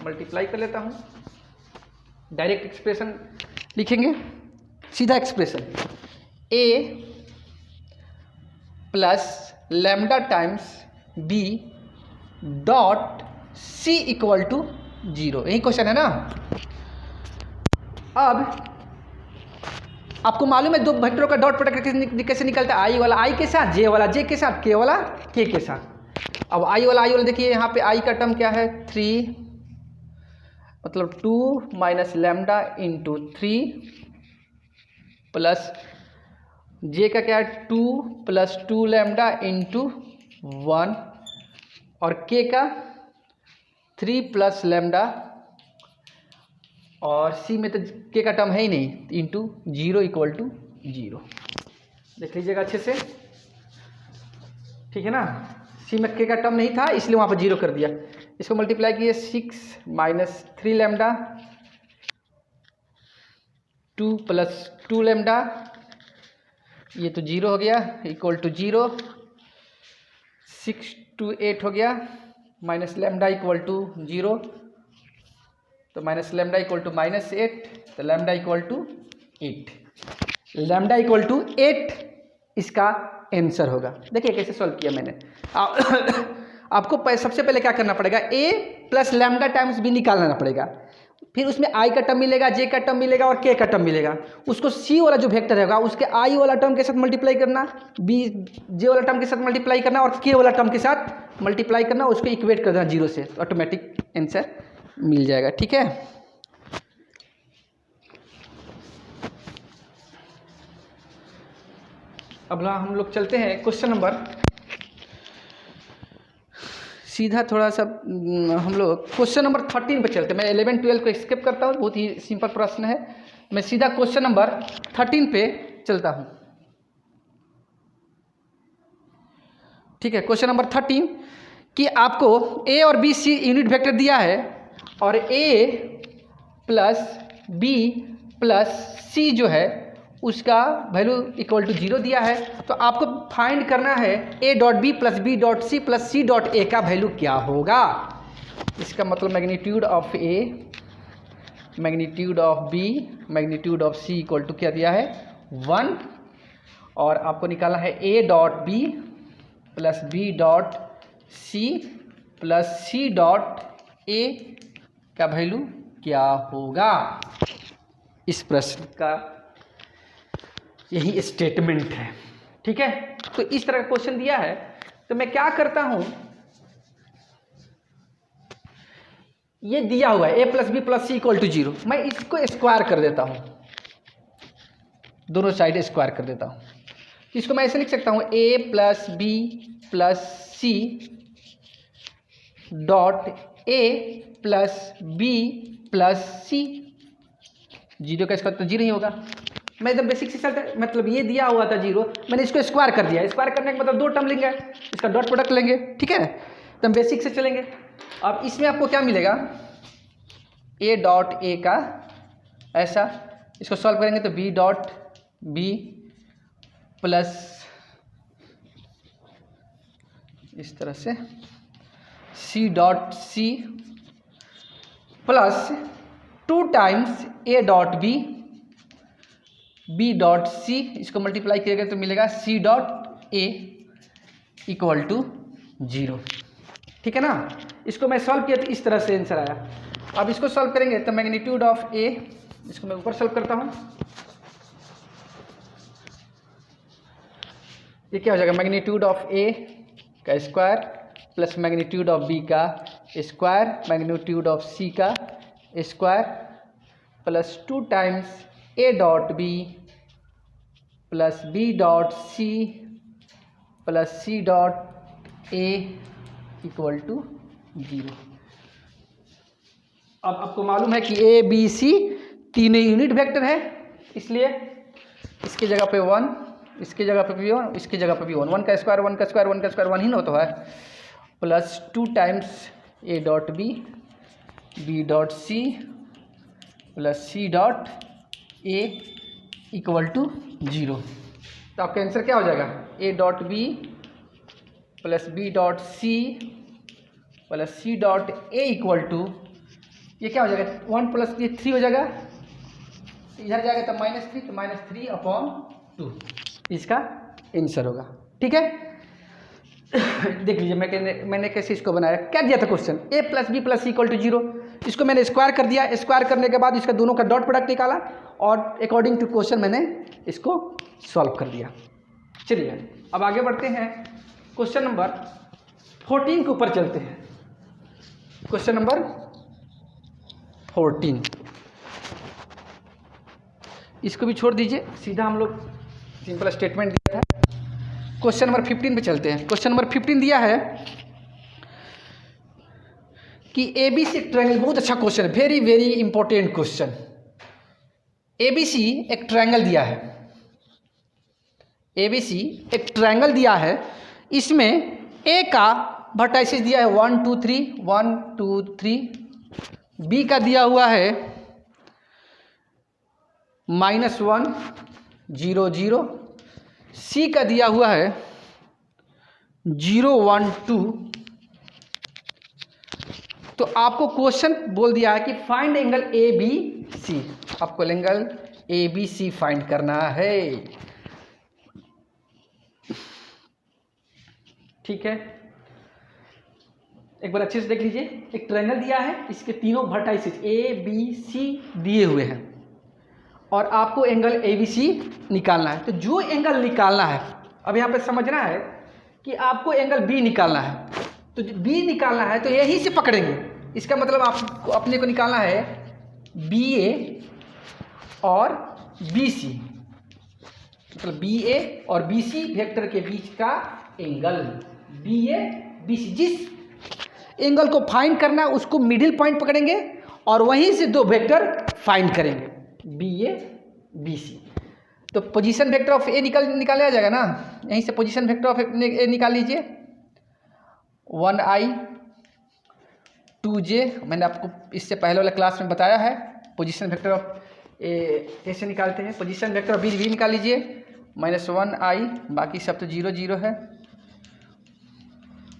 S1: मल्टीप्लाई कर लेता हूँ, डायरेक्ट एक्सप्रेशन लिखेंगे, सीधा expression a + lambda times b dot c = 0। यही क्वेश्चन है ना। अब आपको मालूम है दो वेक्टरों का डॉट प्रोडक्ट कैसे निकलता है, i वाला i के साथ, j वाला j के साथ, k वाला k के साथ। अब i वाला देखिए यहाँ पे i का टर्म क्या है 3, मतलब 2 - लैम्डा × 3 प्लस j का क्या है 2 + 2 लैम्डा × 1 और k का 3 + लैम्डा, और c में तो k का टर्म है ही नहीं, × 0 = 0। देख लीजिएगा अच्छे से, ठीक है ना। c में k का टर्म नहीं था इसलिए वहाँ पर 0 कर दिया। इसको मल्टीप्लाई किए 6 - 3 लैम्डा 2 + 2 लैम्डा, ये तो 0 हो गया, = 0। 6 × 8 हो गया, - लैम्डा = 0, तो - लैम्डा = -8, तो लैम्डा = 8। लैम्डा = 8 इसका आंसर होगा। देखिए कैसे सॉल्व किया मैंने। आपको सबसे पहले क्या करना पड़ेगा, a + लैम्डा टाइम्स b निकालना पड़ेगा, फिर उसमें i का टर्म मिलेगा, j का टर्म मिलेगा और k का टर्म मिलेगा। उसको c वाला जो वेक्टर रहेगा उसके i वाला टर्म के साथ मल्टीप्लाई करना, j वाला टर्म के साथ मल्टीप्लाई करना और k वाला टर्म के साथ मल्टीप्लाई करना, उसको इक्वेट कर देना 0 से, तो ऑटोमेटिक आंसर मिल जाएगा, ठीक है। अब हम लोग चलते हैं क्वेश्चन नंबर, सीधा थोड़ा सा हम लोग क्वेश्चन नंबर 13 पे चलते हैं। मैं 11 12 को स्किप करता हूँ, बहुत ही सिंपल प्रश्न है। मैं सीधा क्वेश्चन नंबर 13 पे चलता हूँ, ठीक है। क्वेश्चन नंबर 13 कि आपको a और b c यूनिट वेक्टर दिया है और a + b + c जो है उसका वैल्यू = 0 दिया है, तो आपको फाइंड करना है a.b + b.c + c.a का वैल्यू क्या होगा। इसका मतलब magnitude of a, magnitude of b, magnitude of c = क्या दिया है 1, और आपको निकालना है a.b + b.c + c.a का वैल्यू क्या होगा। इस प्रश्न का यही स्टेटमेंट है, ठीक है। तो इस तरह का क्वेश्चन दिया है, तो मैं क्या करता हूं, ये दिया हुआ है a + b + c = 0, मैं इसको स्क्वायर कर देता हूं, दोनों साइड स्क्वायर कर देता हूं। इसको मैं ऐसे लिख सकता हूं a + b + c dot a + b + c, 0 का स्क्वायर तो 0 ही होगा। मैं एकदम बेसिक से चलता, मतलब ये दिया हुआ था 0, मैंने इसको स्क्वायर कर दिया। स्क्वायर करने का मतलब 2 टर्म लेंगे, इसका डॉट प्रोडक्ट लेंगे, ठीक है। तो हम बेसिक से चलेंगे। अब इसमें आपको क्या मिलेगा, a.a का ऐसा, इसको सॉल्व करेंगे तो b.b प्लस इस तरह से c.c plus 2 times a.b b.c, इसको मल्टीप्लाई किया तो मिलेगा c.a = 0, ठीक है ना। इसको मैं सॉल्व किया तो इस तरह से आंसर आया। अब इसको सॉल्व करेंगे तो मैग्नीट्यूड ऑफ a, इसको मैं ऊपर सॉल्व करता हूँ, ये क्या हो जाएगा, मैग्नीट्यूड ऑफ a का square plus magnitude of b का स्क्वायर, मैग्नीट्यूड ऑफ c का square plus 2 times a.b plus B dot C plus C dot A equal to 0। अब आपको मालूम है कि ए बी सी तीनों यूनिट वेक्टर है, इसलिए इसकी जगह पे 1, इसकी जगह पे भी 1, इसकी जगह पे भी 1, 1 का स्क्वायर 1 का स्क्वायर 1 का स्क्वायर 1 ही ना तो है, plus 2 times A dot B dot C plus C dot A equal to 0। तो आपका आंसर क्या हो जाएगा? A dot B plus B dot C plus C dot A equal to, ये क्या हो जाएगा? 1 प्लस ये 3 हो जाएगा, इधर जाएगा तो -3, तो -3/2 इसका आंसर होगा। ठीक है, देख लीजिए मैंने कैसे इसको बनाया। क्या दिया था question? a plus B plus C equal to 0। इसको मैंने स्क्वायर कर दिया, स्क्वायर करने के बाद इसका दोनों का डॉट प्रोडक्ट निकाला और अकॉर्डिंग टू क्वेश्चन मैंने इसको सॉल्व कर दिया। चलिए अब आगे बढ़ते हैं, क्वेश्चन नंबर 14 के ऊपर चलते हैं। क्वेश्चन नंबर 14, इसको भी छोड़ दीजिए, सीधा हम लोग सिंपल स्टेटमेंट दिया था। क्वेश्चन नंबर 15 पे चलते हैं। क्वेश्चन नंबर 15 दिया है कि ABC ट्रायंगल, बहुत अच्छा क्वेश्चन है, very very important question. ABC एक ट्रायंगल दिया है, ABC एक ट्रायंगल दिया है, इसमें A का वर्टाइसिस दिया है 1 2 3 1 2 3, B का दिया हुआ है -1 0 0, C का दिया हुआ है 0 1 2। तो आपको क्वेश्चन बोल दिया है कि फाइंड एंगल ABC, आपको एंगल ABC फाइंड करना है। ठीक है, एक बार अच्छे से देख लीजिए, एक ट्रायंगल दिया है, इसके तीनों वर्टाइसिस ABC दिए हुए हैं और आपको एंगल ABC निकालना है। तो जो एंगल निकालना है, अब यहाँ पे समझना है कि आपको एंगल B निकालना है। तो B निकालना है तो यही से पकड़ेंगे, इसका मतलब आपको अपने को निकालना है BA और BC, मतलब BA और BC वेक्टर के बीच का एंगल BA BC। जिस एंगल को फाइंड करना है उसको मिडिल पॉइंट पकड़ेंगे और वहीं से दो वेक्टर फाइंड करेंगे BA BC। तो पोजीशन वेक्टर ऑफ A निकाला जाएगा ना, यहीं से पोजीशन वेक्टर ऑफ A निकाल लीजिए। 1i 2j, मैंने आपको इससे पहले वाले क्लास में बताया है पोजीशन वेक्टर ऑफ A कैसे निकालते हैं। पोजीशन वेक्टर ऑफ B निकाल लीजिए, -1i, बाकी सब तो 0 0 है।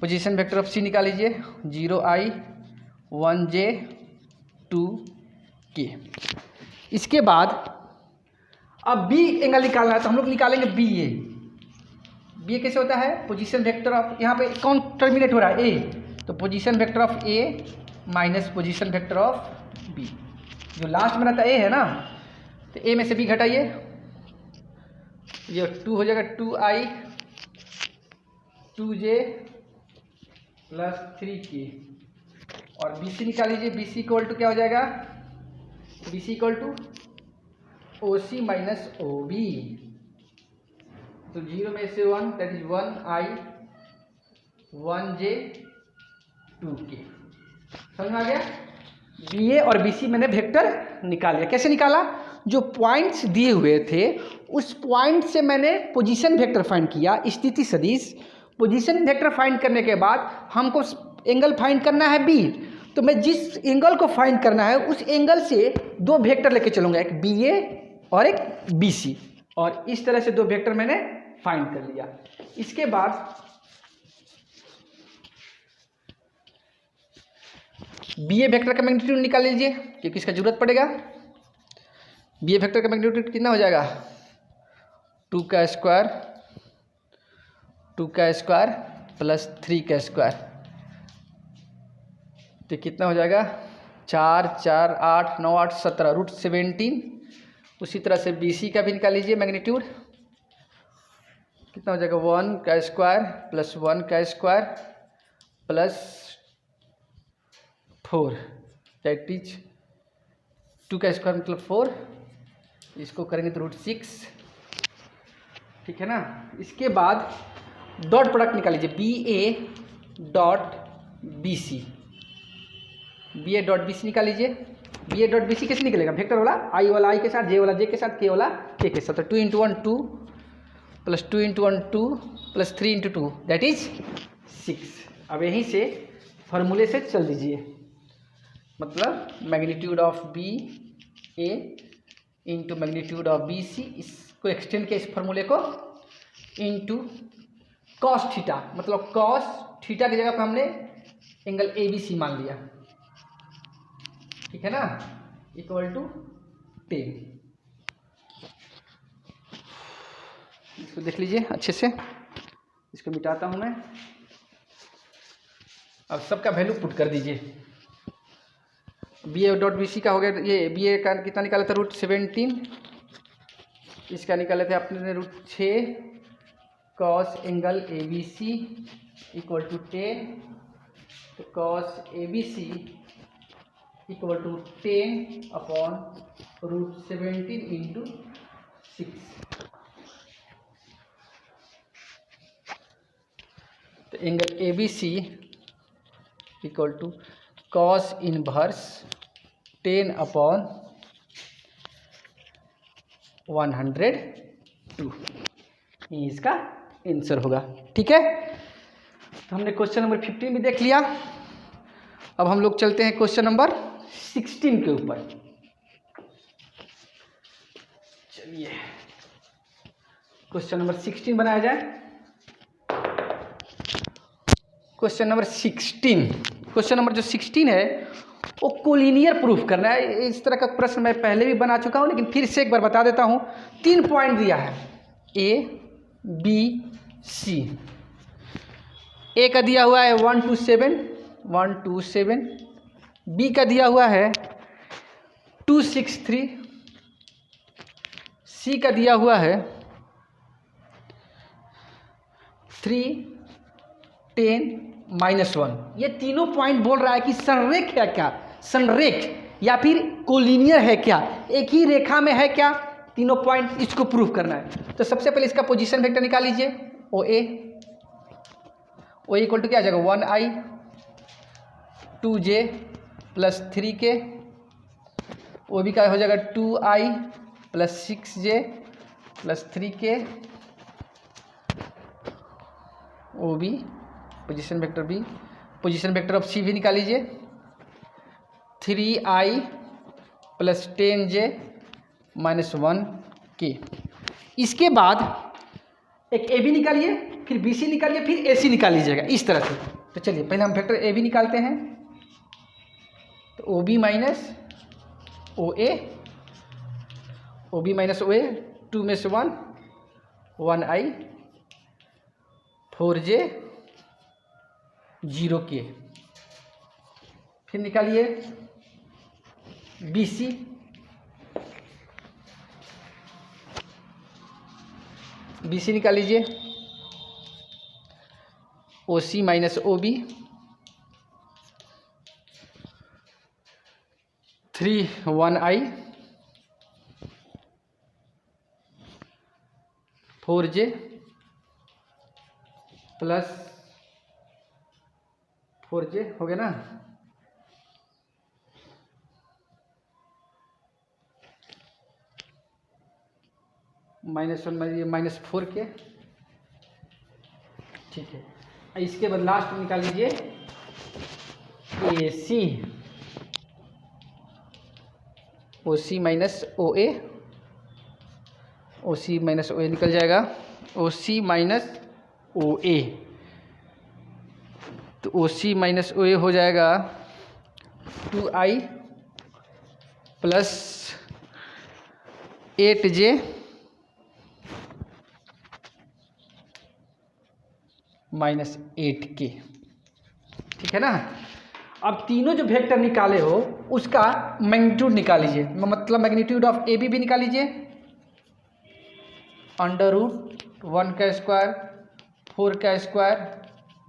S1: पोजीशन वेक्टर ऑफ C निकाल लीजिए, 0i 1j 2k। इसके बाद अब B एंगल निकालना है तो हम लोग निकालेंगे BA। BA कैसे होता है? पोजीशन वेक्टर ऑफ, यहाँ पे कौन टर्मिनेट हो रहा है? A, तो position vector of A minus position vector of B, जो लास्ट में रहता है A है ना, तो A में से B घटाइए, ये 2 हो जाएगा, 2i 2j प्लस 3k। और BC निकाल लीजिए, BC इक्वल टू क्या हो जाएगा? BC equal to OC minus OB। तो 0 में से 1, that is 1i 1j 2k। समझ में आ गया? BA और BC मैंने वेक्टर निकाल लिया। कैसे निकाला? जो पॉइंट्स दिए हुए थे उस पॉइंट से मैंने पोजीशन वेक्टर फाइंड किया, स्थिति सदिश। पोजीशन वेक्टर फाइंड करने के बाद हमको एंगल फाइंड करना है B, तो मैं जिस एंगल को फाइंड करना है उस एंगल से दो वेक्टर लेके चलूँगा, एक BA और एक BC, और इस तरह से दो वेक्टर मैंने फाइंड कर लिया। इसके बाद BA वेक्टर का मैग्नीट्यूड निकाल लीजिए क्योंकि इसका जरूरत पड़ेगा। BA वेक्टर का मैग्नीट्यूड कितना हो जाएगा? 2 का स्क्वायर प्लस 3 का स्क्वायर, तो कितना हो जाएगा? 4 4 8 9 8 17 √17। उसी तरह से BC का भी निकाल लीजिए मैग्नीट्यूड, कितना हो जाएगा? 1 का स्क्वायर प्लस 1 का स्क्वायर प्लस 4, दैट इज 2 का स्क्वायर मतलब 4, इसको करेंगे तो √6 ठीक है ना। इसके बाद डॉट प्रोडक्ट निकाल लीजिए, B A dot B C, B A dot B C निकाल लीजिए। B A dot B C कैसे निकलेगा, वेक्टर वाला आई वाला आई के साथ, जे वाला जे के साथ, के वाला के साथ, तो 2 × 1 2 प्लस 2 × 1 2 प्लस 3 × 2 दैट इज 6। अब यहीं से फॉर्मूले से चल दीजिए, मतलब magnitude of B A into magnitude of B C, इसको एक्सटेंड किया इस फॉर्मूले को, इंटू कॉस थीटा, मतलब कॉस थीटा की जगह पर हमने एंगल ए बी सी मान लिया, ठीक है ना, इक्वल टू 10। इसको देख लीजिए अच्छे से, इसको मिटाता हूं मैं। अब सबका वैल्यू पुट कर दीजिए। B A dot B C का हो गया, ये बी ए का कितना निकाला था, √17, इसका निकाले थे अपने √6 cos angle A B C equal to 10, तो cos A B C equal to 10 upon √17 into 6। तो angle A B C equal to cos inverse 10 upon 102, ये इसका आंसर होगा, ठीक है। तो हमने क्वेश्चन नंबर 15 भी देख लिया। अब हम लोग चलते हैं क्वेश्चन नंबर 16 के ऊपर। चलिए क्वेश्चन नंबर 16 बनाया जाए। क्वेश्चन नंबर 16, क्वेश्चन नंबर जो 16 है वो कोलिनियर प्रूफ करना है। इस तरह का प्रश्न मैं पहले भी बना चुका हूँ, लेकिन फिर से एक बार बता देता हूँ। 3 पॉइंट दिया है, ए बी सी। ए का दिया हुआ है 1 2 7 1 2 7, बी का दिया हुआ है 2 6 3, सी का दिया हुआ है 3 10 -1। ये तीनों पॉइंट बोल रहा है कि संरेख है क्या, संरेख या फिर कोलिनियर है क्या, एक ही रेखा में है क्या, तीनों पॉइंट इसको प्रूव करना है। तो सबसे पहले इसका पोजीशन वेक्टर निकाल लीजिए, ओ ए इक्वल टू क्या आ जाएगा, 1i 2j plus 3k, O B का हो जाएगा 2i plus 6j plus 3k, O B position vector B, position vector of C भी निकाल लीजिए, 3i plus 10j minus 1k। इसके बाद एक ए बी निकालिए, फिर बी सी निकालिए, फिर ए सी निकाल लीजिएगा इस तरह से। तो चलिए पहले हम वेक्टर ए बी निकालते हैं, तो ओ बी माइनस ओ ए, ओ बी माइनस ओ ए, 2 में से 1 1i 4j 0k। फिर निकालिए बी सी, बी सी निकाल लीजिए, O C minus O B, 3 1i 4j plus 4j हो गया ना, -1 माइनस 4k, ठीक है। इसके बाद लास्ट निकाल लीजिए ए सी, ओ सी माइनस ओ ए, ओ सी माइनस ओ ए निकल जाएगा, ओ सी माइनस ओ ए, तो ओ सी माइनस ओ ए हो जाएगा 2i plus 8j minus 8k, ठीक है ना। अब तीनों जो वेक्टर निकाले हो उसका मैग्नीट्यूड निकाल लीजिए, मतलब मैग्नीट्यूड ऑफ ए बी भी निकाल लीजिए, √1 का स्क्वायर 4 का स्क्वायर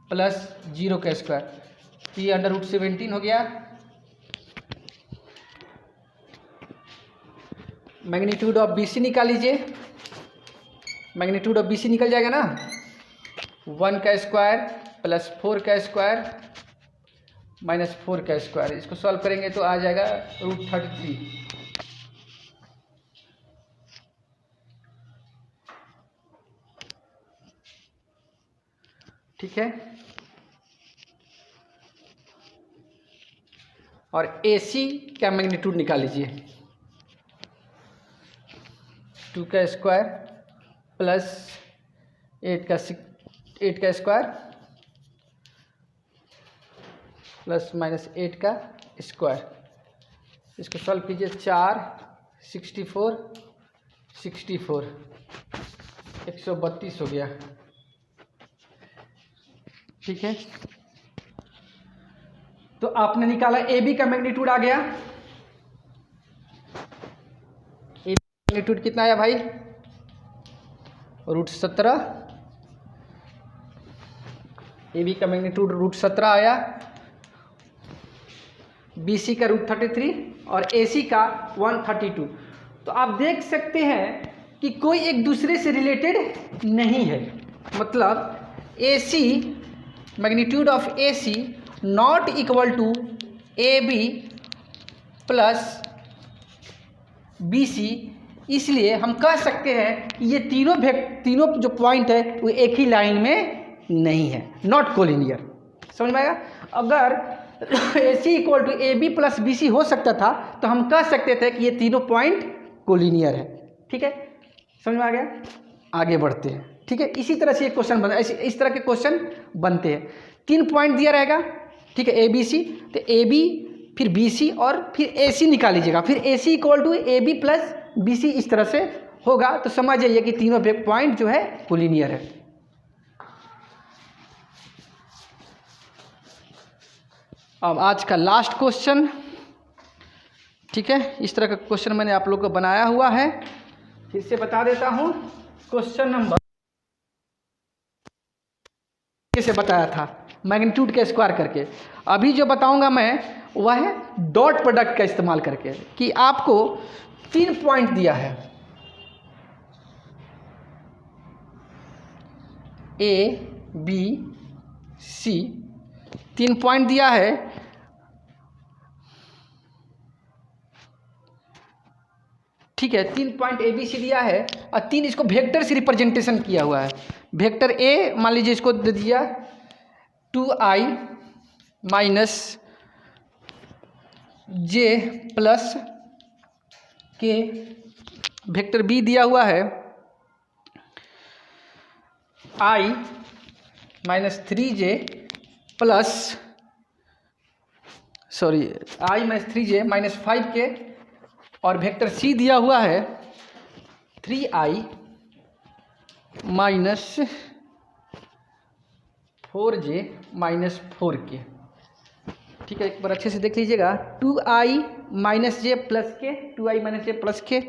S1: प्लस 0 का स्क्वायर, ये √17 हो गया। मैग्नीट्यूड ऑफ बी सी निकाल लीजिए, मैग्नीट्यूड ऑफ BC निकल जाएगा ना, 1 का स्क्वायर प्लस 4 का स्क्वायर माइनस 4 का स्क्वायर। इसको सॉल्व करेंगे तो आ जाएगा √33। ठीक है, और AC का मैग्नीट्यूड निकाल लीजिए, 2 का स्क्वायर प्लस 8 का स्क्वायर प्लस माइनस 8 का स्क्वायर। इसको सॉल्व कीजिए, 4 64 64 132 हो गया। ठीक है, तो आपने निकाला AB का मैग्नीट्यूड आ गया। AB का मैग्नीट्यूड कितना आया भाई, √17। AB का मैग्नीट्यूड √17 आया, BC का √33 और AC का 132। तो आप देख सकते हैं कि कोई एक दूसरे से रिलेटेड नहीं है। मतलब AC magnitude of AC not equal to AB plus BC। इसलिए हम कह सकते हैं कि ये तीनों जो पॉइंट है वो एक ही लाइन में नहीं है, नॉट कोलिनियर। समझ में आएगा? अगर AC equal to AB plus BC हो सकता था तो हम कह सकते थे कि ये तीनों पॉइंट कोलिनियर है। ठीक है, समझ में आ गया? आगे बढ़ते हैं। ठीक है, इसी तरह से एक क्वेश्चन बना, इस तरह के क्वेश्चन बनते हैं। 3 पॉइंट दिया रहेगा, ठीक है, ABC, तो AB फिर BC और फिर AC निकाल लीजिएगा। फिर AC equal to AB plus BC इस तरह से होगा, तो समझ जाइए कि तीनों पॉइंट जो है कोलिनियर है। अब आज का लास्ट क्वेश्चन, ठीक है, इस तरह का क्वेश्चन मैंने आप लोग को बनाया हुआ है। फिर से बता देता हूँ, क्वेश्चन नंबर कैसे बताया था, मैग्नीट्यूड के स्क्वायर करके। अभी जो बताऊंगा मैं वह है डॉट प्रोडक्ट का इस्तेमाल करके, कि आपको 3 पॉइंट दिया है, A B C, 3 पॉइंट दिया है। ठीक है, 3 पॉइंट ABC दिया है और 3 इसको वेक्टर से रिप्रेजेंटेशन किया हुआ है। वेक्टर A मान लीजिए इसको दे दिया 2i minus j plus k। Vector B दिया हुआ है i minus 3j plus i minus 3j minus 5k। और वेक्टर C दिया हुआ है 3i minus 4j minus 4k। ठीक है, एक बार अच्छे से देख लीजिएगा, 2i माइनस j प्लस के, 2i माइनस j प्लस के,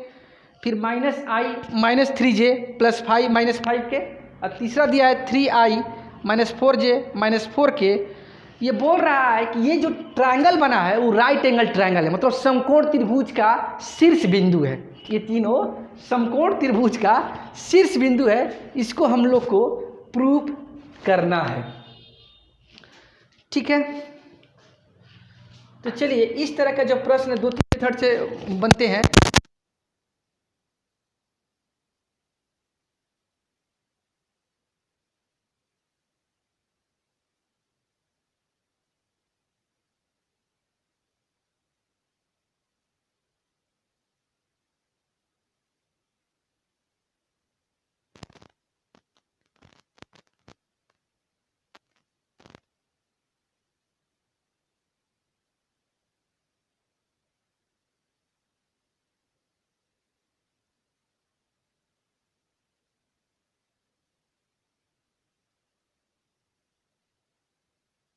S1: फिर minus i minus 3j plus 5 minus 5k, और तीसरा दिया है 3i minus 4j minus 4k। ये बोल रहा है कि ये जो ट्रायंगल बना है वो राइट एंगल ट्रायंगल है, मतलब समकोण त्रिभुज का शीर्ष बिंदु है। ये तीनों समकोण त्रिभुज का शीर्ष बिंदु है, इसको हम लोग को प्रूव करना है। ठीक है, तो चलिए इस तरह का जो प्रश्न 2-3 मेथड से बनते हैं,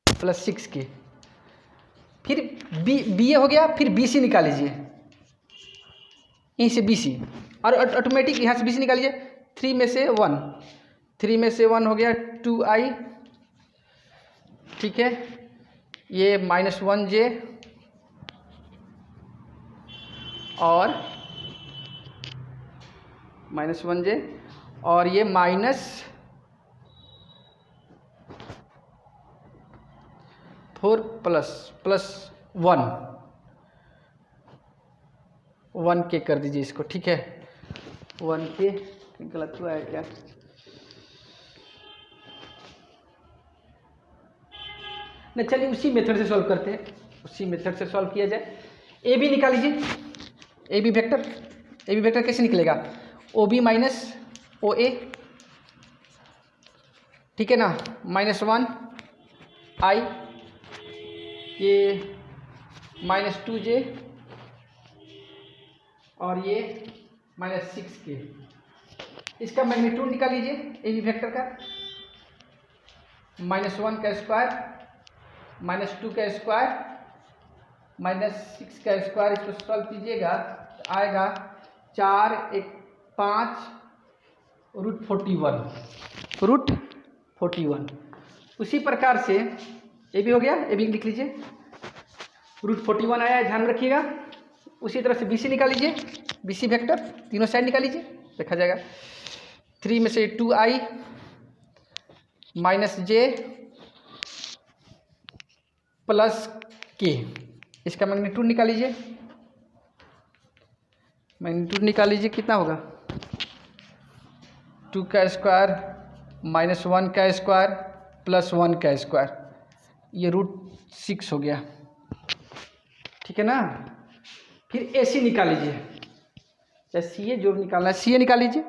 S1: प्लस 6k, फिर BA हो गया, फिर BC निकाल लीजिए, यहीं से BC, और ऑटोमेटिक यहाँ से BC निकाल लीजिए। 3 में से 1, 3 में से 1 हो गया 2i, ठीक है, ये माइनस 1j और माइनस 1j और ये -4 ++1 1 के कर दीजिए इसको, ठीक है। 1 के गलत हुआ है क्या? नहीं चलिए उसी मेथड से सॉल्व करते हैं, उसी मेथड से सॉल्व किया जाए। ए बी निकाल लीजिए, ए बी वेक्टर कैसे निकलेगा? ओ बी माइनस ओ ए, ठीक है ना, -1 I, ये -2j और ये -6k। इसका मैग्नीट्यूड निकाल लीजिए ए बी वेक्टर का, -1 का स्क्वायर, -2 का स्क्वायर, -6 का स्क्वायर, इसको सॉल्व कीजिएगा तो आएगा 4 1 5 √41। उसी प्रकार से ये भी हो गया, ये भी लिख लीजिए, √41 आया है, ध्यान में रखिएगा। उसी तरह से BC निकाल लीजिए, BC वेक्टर तीनों साइड निकाल लीजिए, देखा जाएगा 3 में से 2I -j +k। इसका मैग्नीट्यूड निकाल लीजिए, कितना होगा? 2 का स्क्वायर -1 का स्क्वायर +1 का स्क्वायर, ये √6 हो गया, ठीक है ना। फिर AC निकाल लीजिए, या CA जो निकालना है CA निकाल लीजिए।